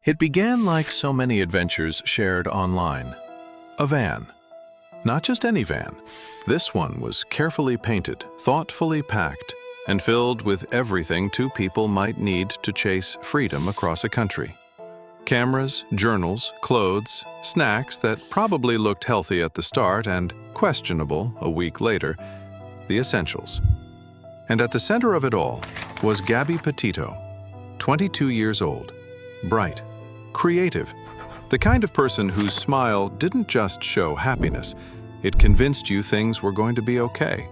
It began like so many adventures shared online. A van. Not just any van. This one was carefully painted, thoughtfully packed, and filled with everything two people might need to chase freedom across a country. Cameras, journals, clothes, snacks that probably looked healthy at the start and questionable a week later, the essentials. And at the center of it all was Gabby Petito, 22 years old, bright, creative, the kind of person whose smile didn't just show happiness, it convinced you things were going to be okay.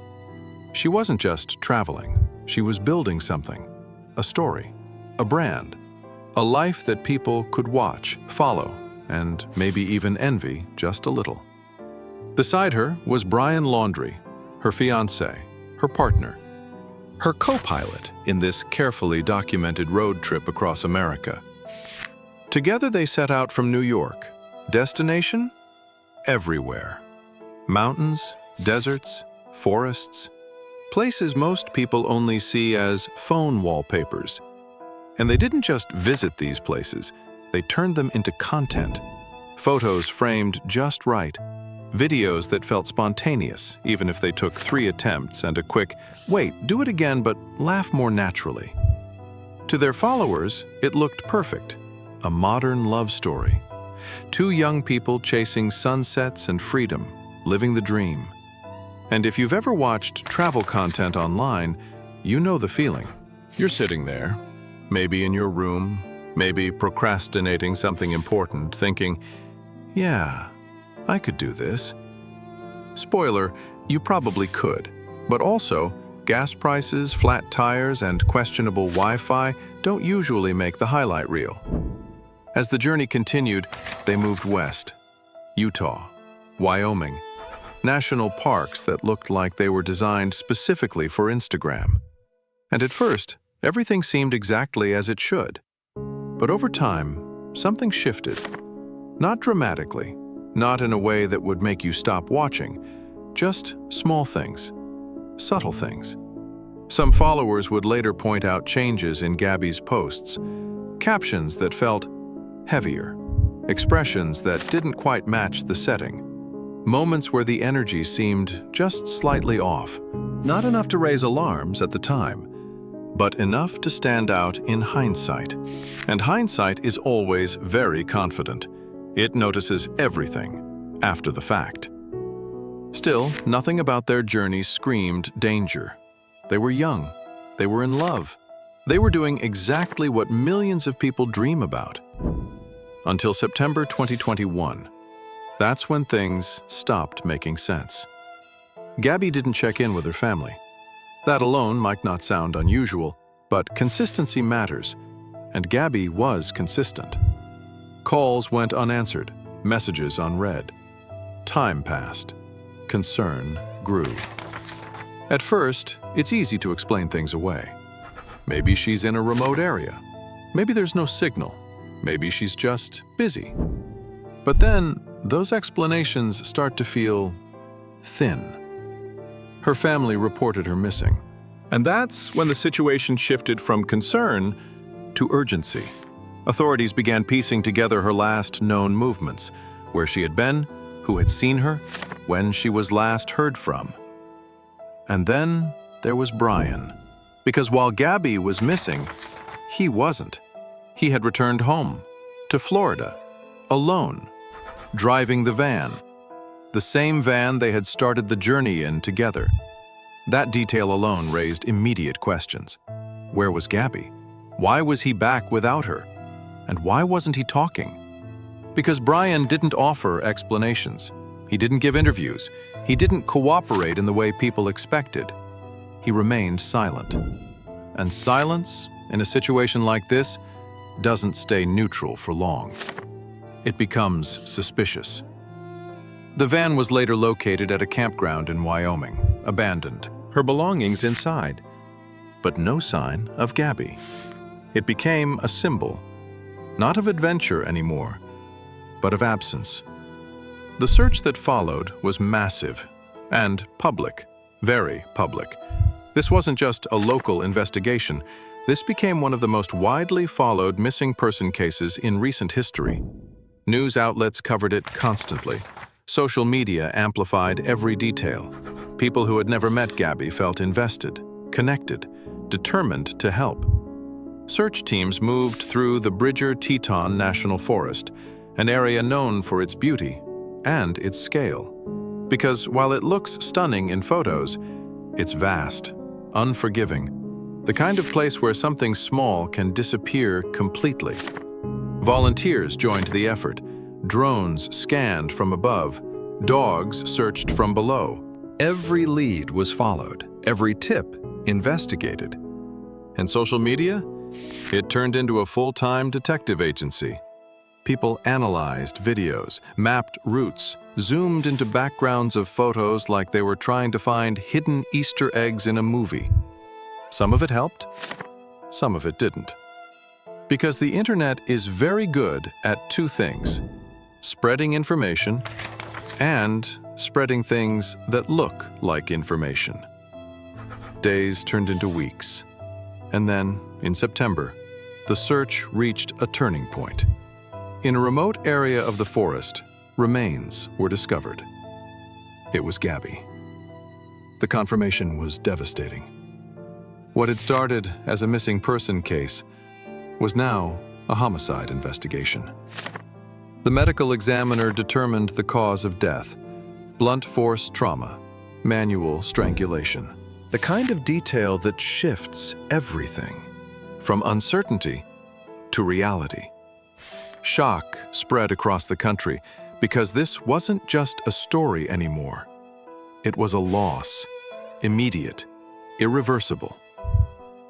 She wasn't just traveling, she was building something, a story, a brand, a life that people could watch, follow, and maybe even envy just a little. Beside her was Brian Laundrie, her fiancé, her partner, her co-pilot in this carefully documented road trip across America. Together they set out from New York. Destination? Everywhere. Mountains, deserts, forests, places most people only see as phone wallpapers. And they didn't just visit these places, they turned them into content. Photos framed just right, videos that felt spontaneous, even if they took 3 attempts and a quick, wait, do it again, but laugh more naturally. To their followers, it looked perfect. A modern love story. 2 young people chasing sunsets and freedom, living the dream. And if you've ever watched travel content online, you know the feeling. You're sitting there, maybe in your room, maybe procrastinating something important, thinking, yeah, I could do this. Spoiler, you probably could, but also, gas prices, flat tires, and questionable Wi-Fi don't usually make the highlight reel. As the journey continued, they moved west. Utah, Wyoming, national parks that looked like they were designed specifically for Instagram. And at first, everything seemed exactly as it should. But over time, something shifted. Not dramatically, not in a way that would make you stop watching, just small things, subtle things. Some followers would later point out changes in Gabby's posts, captions that felt heavier, expressions that didn't quite match the setting, moments where the energy seemed just slightly off, not enough to raise alarms at the time, but enough to stand out in hindsight. And hindsight is always very confident. It notices everything after the fact. Still, nothing about their journey screamed danger. They were young. They were in love. They were doing exactly what millions of people dream about. Until September 2021. That's when things stopped making sense. Gabby didn't check in with her family. That alone might not sound unusual, but consistency matters, and Gabby was consistent. Calls went unanswered, messages unread. Time passed. Concern grew. At first, it's easy to explain things away. Maybe she's in a remote area. Maybe there's no signal. Maybe she's just busy. But then, those explanations start to feel thin. Her family reported her missing. And that's when the situation shifted from concern to urgency. Authorities began piecing together her last known movements, where she had been, who had seen her, when she was last heard from. And then there was Brian. Because while Gabby was missing, he wasn't. He had returned home, to Florida, alone, driving the van. The same van they had started the journey in together. That detail alone raised immediate questions. Where was Gabby? Why was he back without her? And why wasn't he talking? Because Brian didn't offer explanations. He didn't give interviews. He didn't cooperate in the way people expected. He remained silent. And silence, in a situation like this, doesn't stay neutral for long. It becomes suspicious. The van was later located at a campground in Wyoming, abandoned, her belongings inside, but no sign of Gabby. It became a symbol, not of adventure anymore, but of absence. The search that followed was massive and public, very public. This wasn't just a local investigation. This became one of the most widely followed missing person cases in recent history. News outlets covered it constantly. Social media amplified every detail. People who had never met Gabby felt invested, connected, determined to help. Search teams moved through the Bridger-Teton National Forest, an area known for its beauty and its scale. Because while it looks stunning in photos, it's vast, unforgiving, the kind of place where something small can disappear completely. Volunteers joined the effort. Drones scanned from above. Dogs searched from below. Every lead was followed, every tip investigated. And social media? It turned into a full-time detective agency. People analyzed videos, mapped routes, zoomed into backgrounds of photos like they were trying to find hidden Easter eggs in a movie. Some of it helped, some of it didn't. Because the internet is very good at two things: spreading information and spreading things that look like information. Days turned into weeks. And then, in September, the search reached a turning point. In a remote area of the forest, remains were discovered. It was Gabby. The confirmation was devastating. What had started as a missing person case was now a homicide investigation. The medical examiner determined the cause of death: blunt force trauma, manual strangulation. The kind of detail that shifts everything, from uncertainty to reality. Shock spread across the country because this wasn't just a story anymore. It was a loss, immediate, irreversible.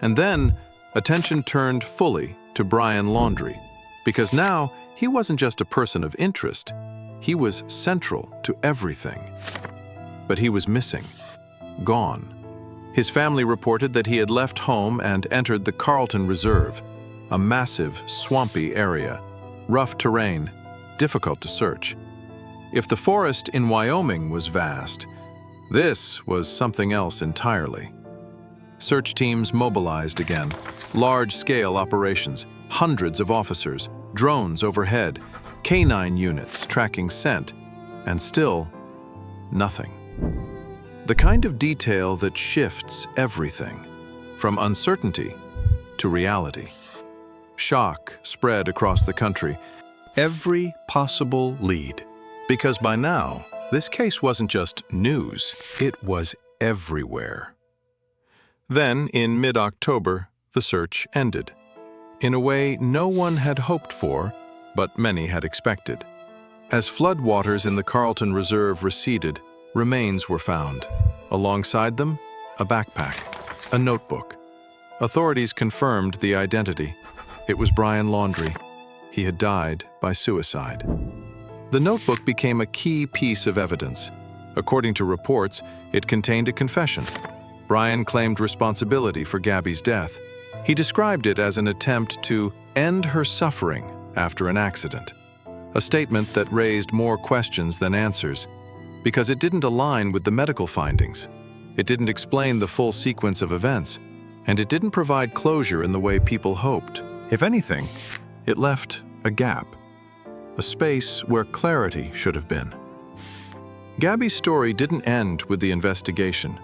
And then, attention turned fully to Brian Laundrie, because now he wasn't just a person of interest, he was central to everything. But he was missing, gone. His family reported that he had left home and entered the Carlton Reserve, a massive, swampy area, rough terrain, difficult to search. If the forest in Wyoming was vast, this was something else entirely. Search teams mobilized again, large-scale operations, hundreds of officers, drones overhead, canine units tracking scent, and still nothing. The kind of detail that shifts everything, from uncertainty to reality. Shock spread across the country, every possible lead. Because by now, this case wasn't just news, it was everywhere. Then, in mid-October, the search ended. In a way no one had hoped for, but many had expected. As floodwaters in the Carlton Reserve receded, remains were found. Alongside them, a backpack, a notebook. Authorities confirmed the identity. It was Brian Laundrie. He had died by suicide. The notebook became a key piece of evidence. According to reports, it contained a confession. Brian claimed responsibility for Gabby's death. He described it as an attempt to end her suffering after an accident. A statement that raised more questions than answers, because it didn't align with the medical findings. It didn't explain the full sequence of events, and it didn't provide closure in the way people hoped. If anything, it left a gap, a space where clarity should have been. Gabby's story didn't end with the investigation.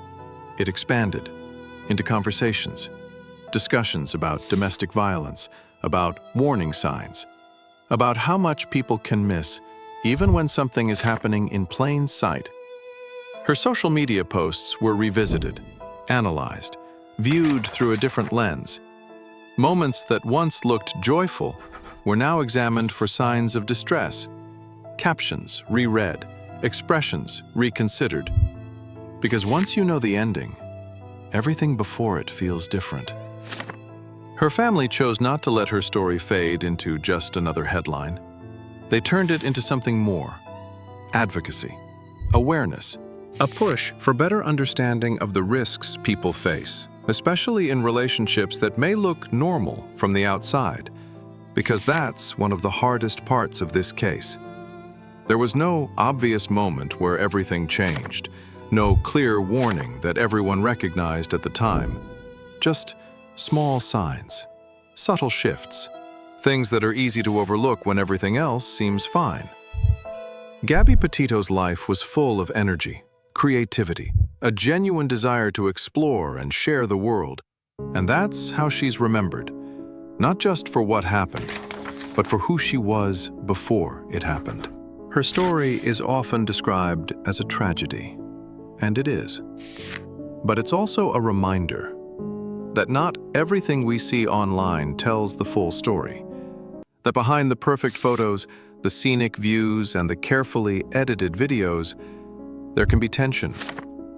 It expanded into conversations, discussions about domestic violence, about warning signs, about how much people can miss even when something is happening in plain sight. Her social media posts were revisited, analyzed, viewed through a different lens. Moments that once looked joyful were now examined for signs of distress, captions reread, expressions reconsidered. Because once you know the ending, everything before it feels different. Her family chose not to let her story fade into just another headline. They turned it into something more: advocacy, awareness, a push for better understanding of the risks people face, especially in relationships that may look normal from the outside, because that's one of the hardest parts of this case. There was no obvious moment where everything changed, no clear warning that everyone recognized at the time, just Small signs, subtle shifts, things that are easy to overlook when everything else seems fine. Gabby Petito's life was full of energy, creativity, a genuine desire to explore and share the world. And that's how she's remembered, not just for what happened, but for who she was before it happened. Her story is often described as a tragedy, and it is. But it's also a reminder that not everything we see online tells the full story. That behind the perfect photos, the scenic views, and the carefully edited videos, there can be tension,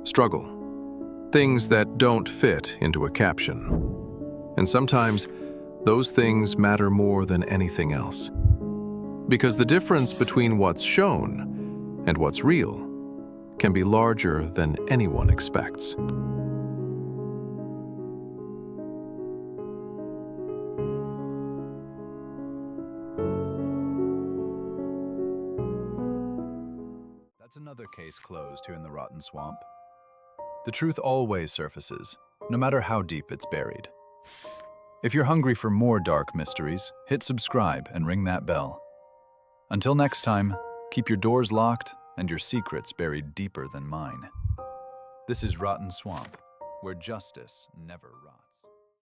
struggle, things that don't fit into a caption. And sometimes, those things matter more than anything else. Because the difference between what's shown and what's real can be larger than anyone expects. That's another case closed here in the Rotten Swamp. The truth always surfaces, no matter how deep it's buried. If you're hungry for more dark mysteries, hit subscribe and ring that bell. Until next time, keep your doors locked and your secrets buried deeper than mine. This is Rotten Swamp, where justice never rots.